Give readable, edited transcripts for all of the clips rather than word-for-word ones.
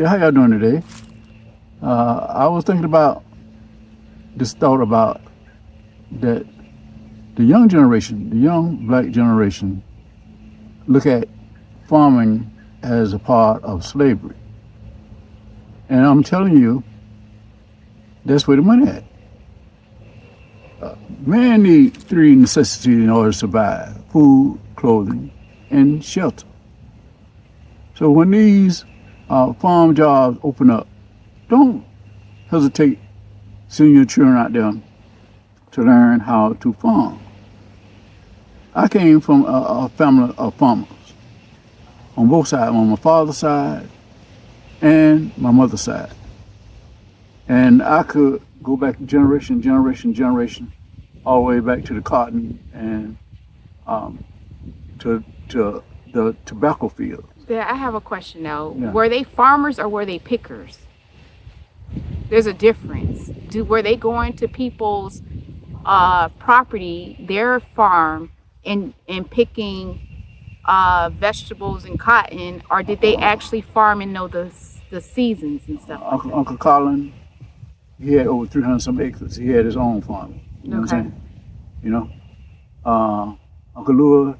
Yeah, how y'all doing today? I was thinking about this thought about that the young generation, the young black generation, look at farming as a part of slavery. And I'm telling you, that's where the money at. Man need three necessities in order to survive: food, clothing, and shelter. So when these farm jobs open up, don't hesitate sending your children out there to learn how to farm. I came from a family of farmers on both sides, on my father's side and my mother's side. And I could go back generation, all the way back to the cotton and to the tobacco field. Yeah, I have a question though. Yeah. Were they farmers or were they pickers? There's a difference. Were they going to people's property, their farm, and picking vegetables and cotton, or did they actually farm and know the seasons and stuff? Uncle Colin, he had over 300 some acres. He had his own farm. You know what I'm saying? You know, Uncle Lewis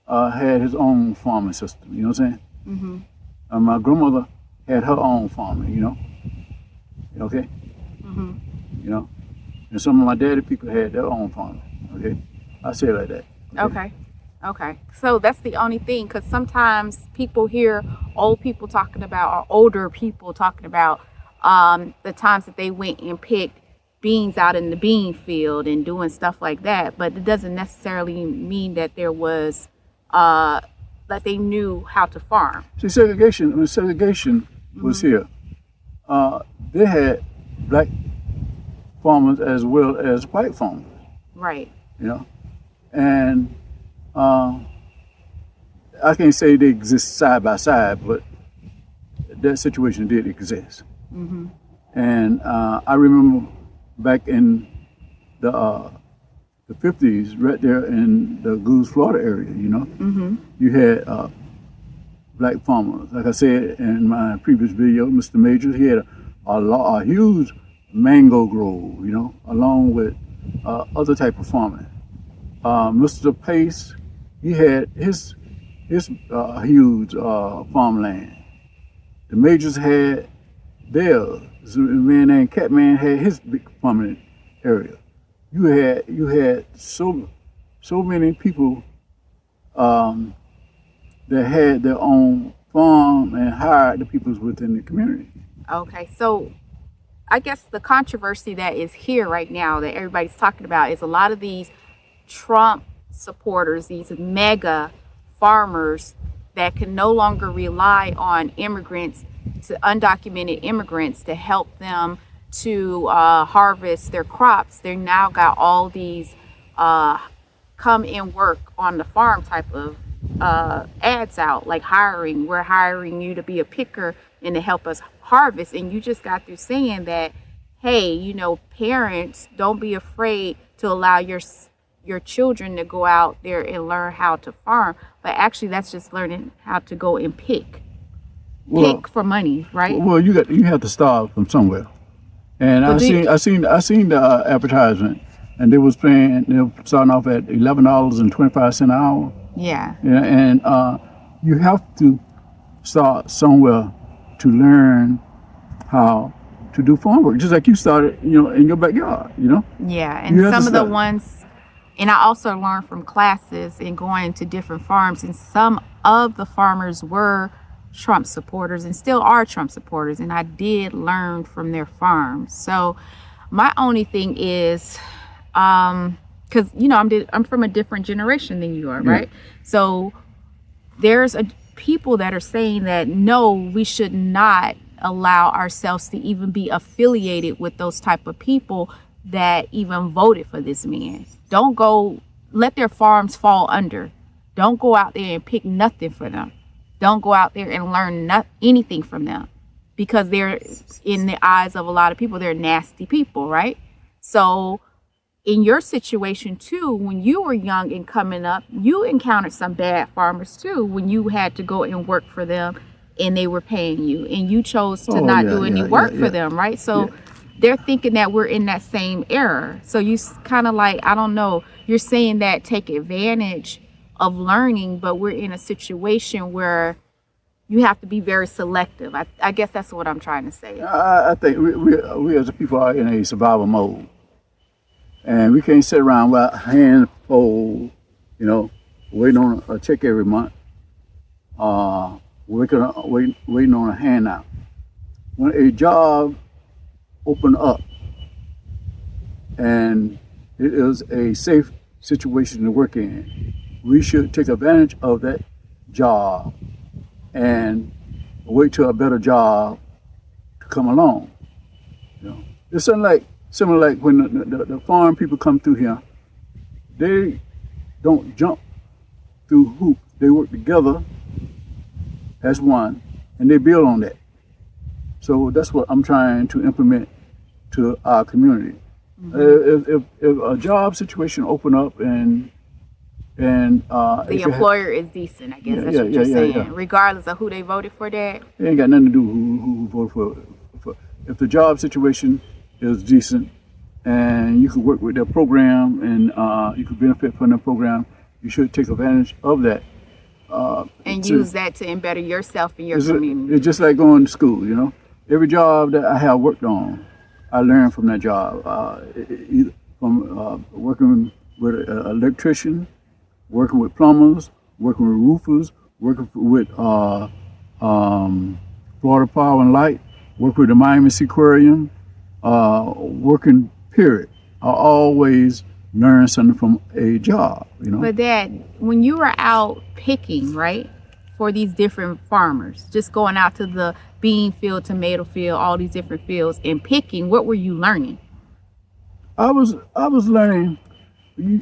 had his own farming system. You know what I'm saying? Mm-hmm. My grandmother had her own farming. You know. Okay. Mm-hmm. You know, and some of my daddy people had their own farming. Okay, I say it like that. Okay. So that's the only thing, because sometimes people hear old people talking about, or older people talking about, the times that they went and picked beans out in the bean field and doing stuff like that. But it doesn't necessarily mean that there was that they knew how to farm. See, segregation. When segregation was here, they had black farmers as well as white farmers. Right. You know, and I can't say they exist side by side, but that situation did exist. Mm-hmm. And I remember back in the 50s, right there in the Goose, Florida area, you know, you had black farmers. Like I said in my previous video, Mr. Majors, he had a huge mango grove, you know, along with other type of farming. Mr. Pace, he had his huge farmland. The Majors had theirs. A man named Catman had his big farming area. You had so many people that had their own farm and hired the peoples within the community. Okay, so I guess the controversy that is here right now that everybody's talking about is a lot of these Trump supporters, these mega farmers that can no longer rely on immigrants, to undocumented immigrants, to help them to harvest their crops. They now got all these come and work on the farm type of ads out, like we're hiring you to be a picker and to help us harvest. And you just got through saying that, hey, you know, parents, don't be afraid to allow your children to go out there and learn how to farm. But actually that's just learning how to go and pick for money, right? Well, you have to start from somewhere. And I seen the advertisement, and they were starting off at $11.25 an hour. Yeah. And you have to start somewhere to learn how to do farm work, just like you started, you know, in your backyard, you know? Yeah, and some of the ones, and I also learned from classes and going to different farms, and some of the farmers were Trump supporters and still are Trump supporters, and I did learn from their farms. So my only thing is, because you know I'm from a different generation than you are, right? So there's people that are saying that no, we should not allow ourselves to even be affiliated with those type of people that even voted for this man. Don't go let their farms fall under. Don't go out there and pick nothing for them. Don't go out there and learn anything from them, because they're, in the eyes of a lot of people, they're nasty people, right? So in your situation too, when you were young and coming up, you encountered some bad farmers too, when you had to go and work for them and they were paying you, and you chose to Oh, not yeah, do any yeah, work yeah, for yeah. them, right? So Yeah. they're thinking that we're in that same error. So you kind of like, I don't know, you're saying that take advantage of learning, but we're in a situation where you have to be very selective. I guess that's what I'm trying to say. I think we as a people are in a survival mode, and we can't sit around with a hand full, you know, waiting on a check every month. Waiting on a handout. When a job open up and it is a safe situation to work in, we should take advantage of that job and wait till a better job to come along. You know, it's similar like when the farm people come through here, they don't jump through hoops. They work together as one, and they build on that. So that's what I'm trying to implement to our community. If a job situation open up and The if you employer is decent, I guess yeah, that's yeah, what yeah, you're yeah, saying, yeah. regardless of who they voted for that. It ain't got nothing to do who voted for. If the job situation is decent and you could work with their program and you could benefit from the program, you should take advantage of that. And to- use that to better yourself and your It's, community. it's just like going to school, you know. Every job that I have worked on, I learned from that job. Either from working with an electrician, working with plumbers, working with roofers, working with Florida Power and Light, working with the Miami Aquarium, working period. I always learn something from a job, you know. But Dad, when you were out picking, right, for these different farmers, just going out to the bean field, tomato field, all these different fields and picking, what were you learning? I was learning.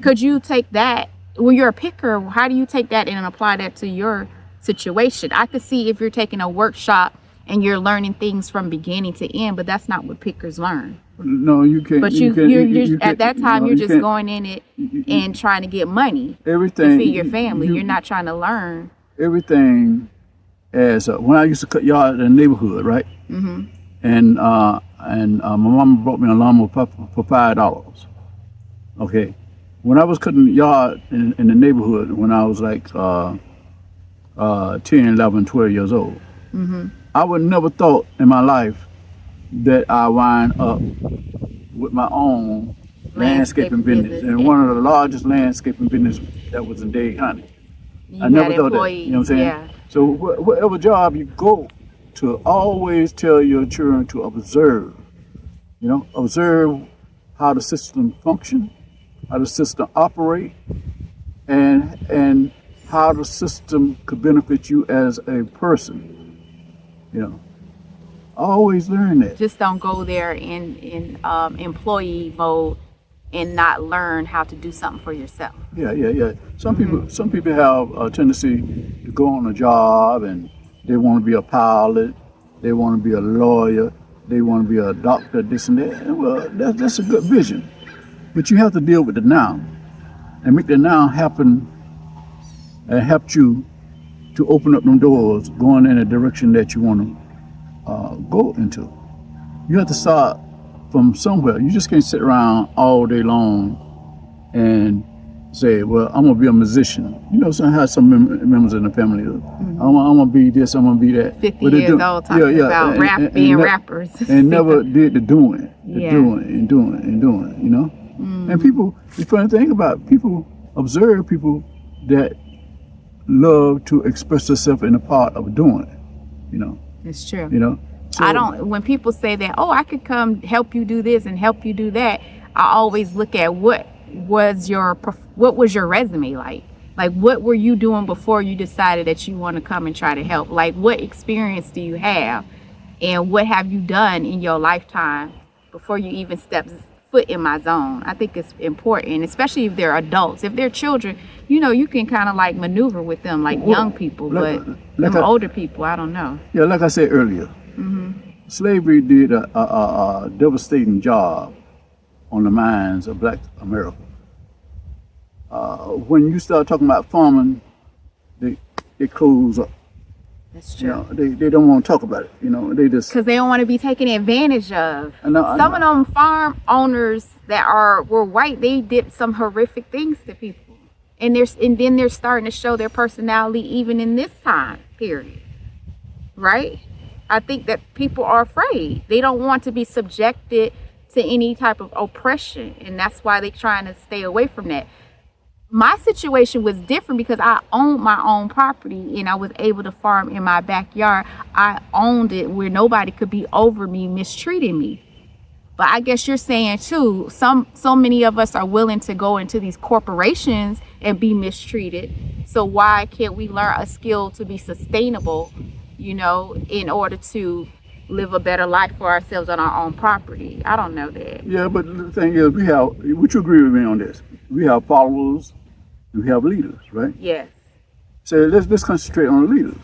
Could you take that when you're a picker? How do you take that and apply that to your situation? I could see if you're taking a workshop and you're learning things from beginning to end, but that's not what pickers learn. No, you can't. But you you're can't, at that time, no, you're you just can't. going in it and trying to get money to Everything. feed your family. You're not trying to learn. Everything as when I used to cut yard in the neighborhood, right? Mm-hmm. And my mama brought me a lawnmower for $5. Okay, when I was cutting yard in the neighborhood when I was like 10, 11, 12 years old, Mm-hmm. I would never thought in my life that I wind up with my own landscaping business and one of the largest landscaping business that was in Dade County. I never thought that. You know what I'm saying? Yeah. So whatever job you go to, always tell your children to observe. You know, observe how the system function, how the system operate, and how the system could benefit you as a person. You know, always learn that. Just don't go there in employee mode and not learn how to do something for yourself. Yeah. Some people have a tendency to go on a job and they want to be a pilot, they want to be a lawyer, they want to be a doctor, this and that. And well, that's a good vision, but you have to deal with the now and make the now happen and help you to open up them doors, going in a direction that you want to go into. You have to start from somewhere. You just can't sit around all day long and say, well, I'm going to be a musician. You know, some members in the family, I'm going to be this, I'm going to be that. 50 years old talking about being rappers. And never did the doing, Yeah. doing, you know? And people, the funny thing about people, observe people that love to express themselves in a part of doing it, you know? It's true. You know? So, When people say that, oh, I could come help you do this and help you do that, I always look at what was your resume like? Like, what were you doing before you decided that you want to come and try to help? Like, what experience do you have? And what have you done in your lifetime before you even step foot in my zone? I think it's important, especially if they're adults. If they're children, you know, you can kind of like maneuver with them like young people, but older people, I don't know. Yeah, like I said earlier, slavery did a devastating job on the minds of Black America. When you start talking about farming, they close up. That's You true. know, they don't want to talk about it. You know, they just. Because they don't want to be taken advantage of. I know, Some of them farm owners that were white, they did some horrific things to people, and then they're starting to show their personality even in this time period, right? I think that people are afraid. They don't want to be subjected to any type of oppression, and that's why they're trying to stay away from that. My situation was different because I owned my own property and I was able to farm in my backyard. I owned it where nobody could be over me, mistreating me. But I guess you're saying too, so many of us are willing to go into these corporations and be mistreated. So why can't we learn a skill to be sustainable, in order to live a better life for ourselves on our own property? I don't know that. Yeah, but the thing is, would you agree with me on this? We have followers and we have leaders, right? Yes. So let's concentrate on the leaders.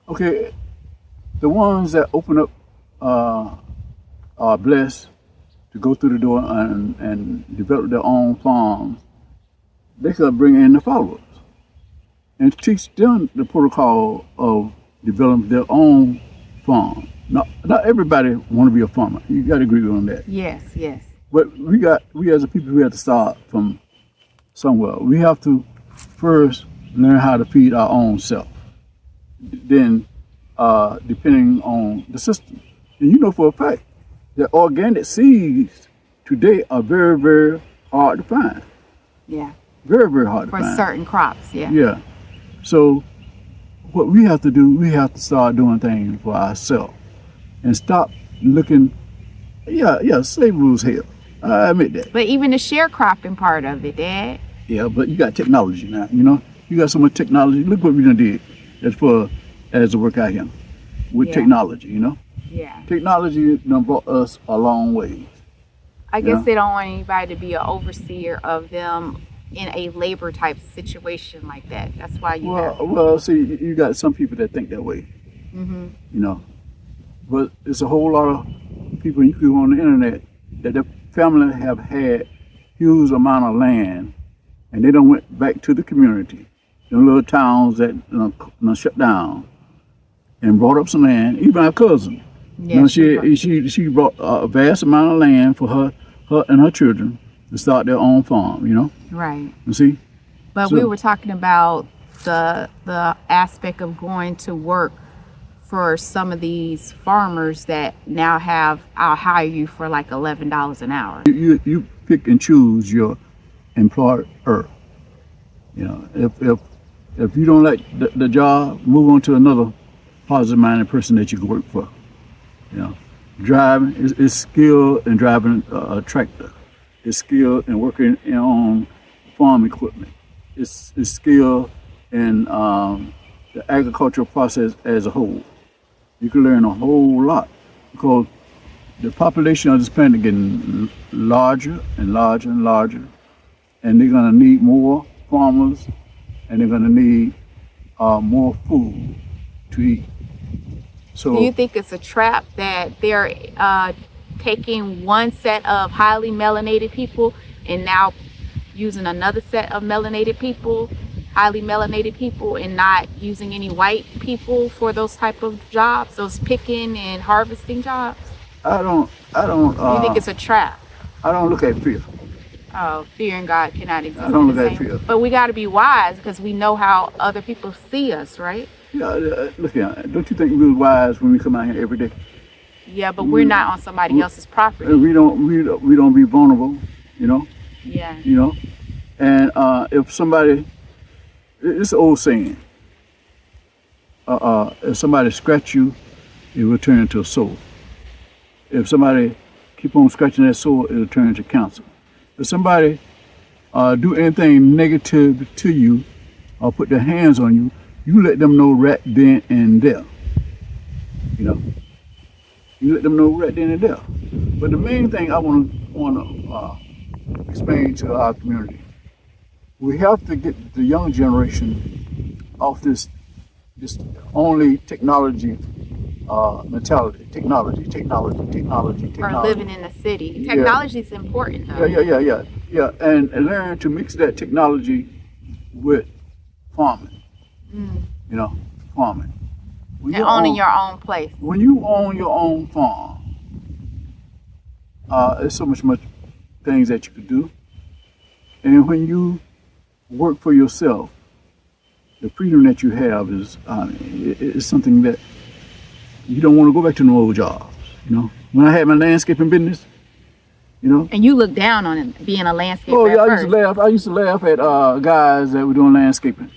Okay, the ones that open up are blessed to go through the door and develop their own farms. They could bring in the followers and teach them the protocol of developing their own farm. Not everybody want to be a farmer. You got to agree on that. Yes. But we as a people, we have to start from somewhere. We have to first learn how to feed our own self. Then, depending on the system, and you know for a fact that organic seeds today are very, very hard to find. Yeah. Very, very hard to For find. certain crops, yeah. Yeah. So, what we have to do, we have to start doing things for ourselves and stop looking. Yeah, slavery was hell. I admit that. But even the sharecropping part of it, Dad. Yeah, but you got technology now, You got so much technology. Look what we done did as a work out here with Yeah. technology, Yeah. Technology done brought us a long way. I guess Yeah. they don't want anybody to be an overseer of them in a labor type situation like that. That's why you have. Well, see, you got some people that think that way, But it's a whole lot of people you go on the internet that their family have had huge amount of land, and they done went back to the community, them little towns that shut down, and brought up some land. Even our cousin, Yeah, she brought a vast amount of land for her and her children to start their own farm. right. You see. But So- we were talking about the aspect of going to work for some of these farmers that now I'll hire you for like $11 an hour. You pick and choose your employer. If you don't like the job, move on to another positive-minded person that you can work for. Driving is skill in driving a tractor. It's skill in working on farm equipment. It's skill in the agricultural process as a whole. You can learn a whole lot because the population of this planet getting larger and larger and larger, and they're gonna need more farmers, and they're gonna need more food to eat. So, Do you think it's a trap that they're taking one set of highly melanated people and now using another set of highly melanated people, and not using any white people for those type of jobs, those picking and harvesting jobs? I don't. You think it's a trap? I don't look at fear. Oh, fear and God cannot exist. I don't in the look at same- fear. But we got to be wise because we know how other people see us, right? Yeah, look here. Don't you think we're wise when we come out here every day? Yeah, but we're not on somebody else's property. And we don't be vulnerable, Yeah. And if somebody, it's an old saying. If somebody scratch you, it will turn into a sore. If somebody keep on scratching that sore, it'll turn into cancer. If somebody do anything negative to you or put their hands on you, you let them know right then and there. You let them know right then and there. But the main thing I want to explain to our community, we have to get the young generation off this only technology mentality. Technology. Or living in the city. Yeah. Technology is important though. Yeah. And learn to mix that technology with farming. Farming. When And you owning own, your own place. when you own your own farm, there's so much things that you could do. And when you work for yourself, the freedom that you have is something that you don't want to go back to no old jobs. When I had my landscaping business, And you look down on it being a landscaper oh yeah, at I first. used to laugh at guys that were doing landscaping,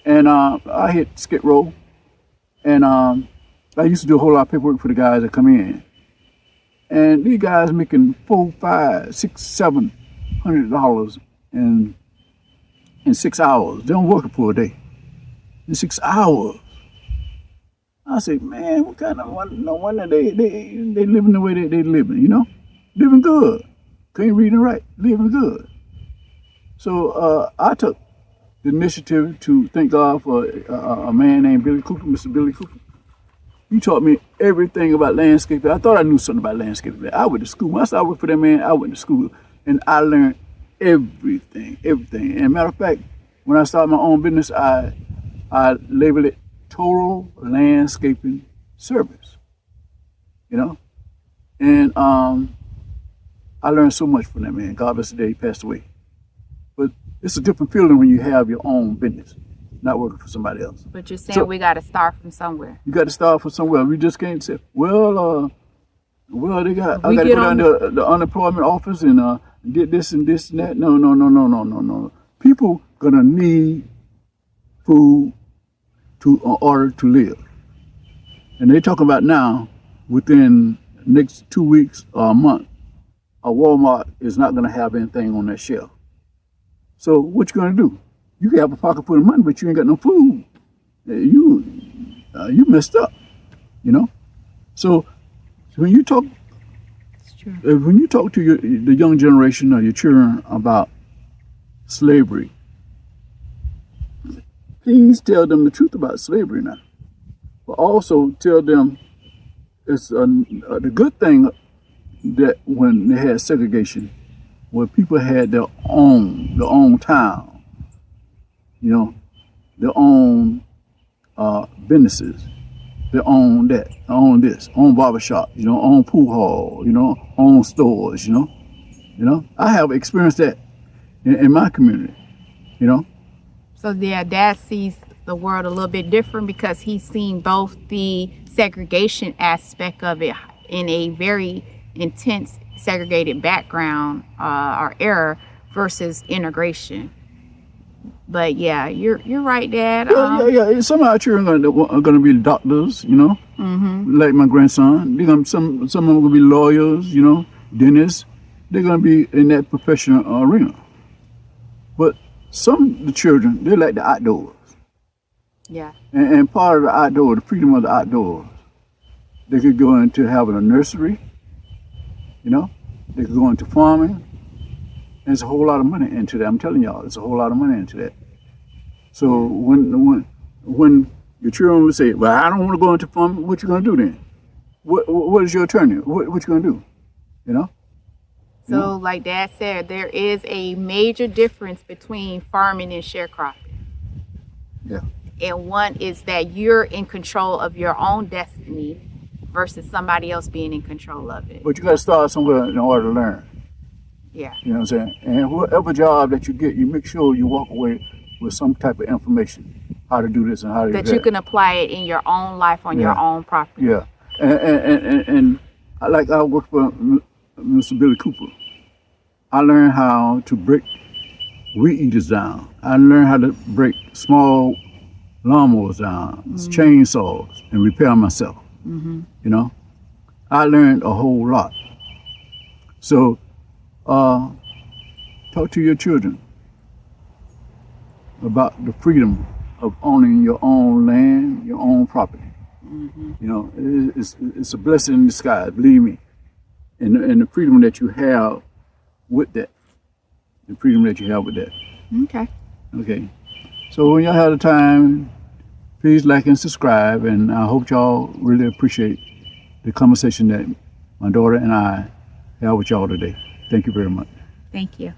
and I hit Skid Row, and I used to do a whole lot of paperwork for the guys that come in, and these guys making $400, $500, $600, $700 in 6 hours. They don't work a full day. In 6 hours. I say, man, what kind of no wonder they living the way they living, living good. Can't read and write, living good. So I took the initiative to thank God for a man named Billy Cooper, Mr. Billy Cooper. He taught me everything about landscaping. I thought I knew something about landscaping. I went to school. Once I worked for that man, I went to school and I learned everything. And matter of fact, when I started my own business, I labeled it Total Landscaping Service. And I learned so much from that man. God bless the day he passed away. But it's a different feeling when you have your own business, not working for somebody else. But you're saying we got to start from somewhere. You got to start from somewhere. We just can't say, well, I got to go down to the unemployment office and get this and this and that. No. People gonna need food in order to live. And they talk about now, within the next 2 weeks or a month, a Walmart is not gonna have anything on that shelf. So what you gonna do? You can have a pocket full of money, but you ain't got no food. You messed up, So when you talk, to the young generation or your children about slavery, please tell them the truth about slavery now. But also tell them it's the good thing that when they had segregation, where people had their own town, their own businesses, their own that, own this, own barbershop, own pool hall, own stores, I have experienced that in my community, So yeah, Dad sees the world a little bit different because he's seen both the segregation aspect of it in a very intense segregated background or era versus integration. But yeah, you're right, Dad. Yeah. Some of our children are gonna be doctors, like my grandson. Some of them are gonna be lawyers, dentists. They're gonna be in that professional arena. But some of the children, they like the outdoors. Yeah. And part of the outdoor, the freedom of the outdoors, they could go into having a nursery, they could go into farming. And there's a whole lot of money into that. I'm telling y'all, there's a whole lot of money into that. So when your children would say, well, I don't want to go into farming, what you gonna do then? What is your alternative? What you gonna do? So like Dad said, there is a major difference between farming and sharecropping. Yeah. And one is that you're in control of your own destiny versus somebody else being in control of it. But you gotta start somewhere in order to learn. Yeah. You know what I'm saying? And whatever job that you get, you make sure you walk away with some type of information, how to do this and how to do that. That you can apply it in your own life on your own property. Yeah. And I work for Mr. Billy Cooper. I learned how to break weed eaters down. I learned how to break small lawnmowers down, chainsaws, and repair myself. I learned a whole lot. So talk to your children about the freedom of owning your own land, your own property. It's a blessing in disguise, believe me. And the freedom that you have with that. Okay. So when y'all have the time, please like and subscribe, and I hope y'all really appreciate the conversation that my daughter and I have with y'all today. Thank you very much. Thank you.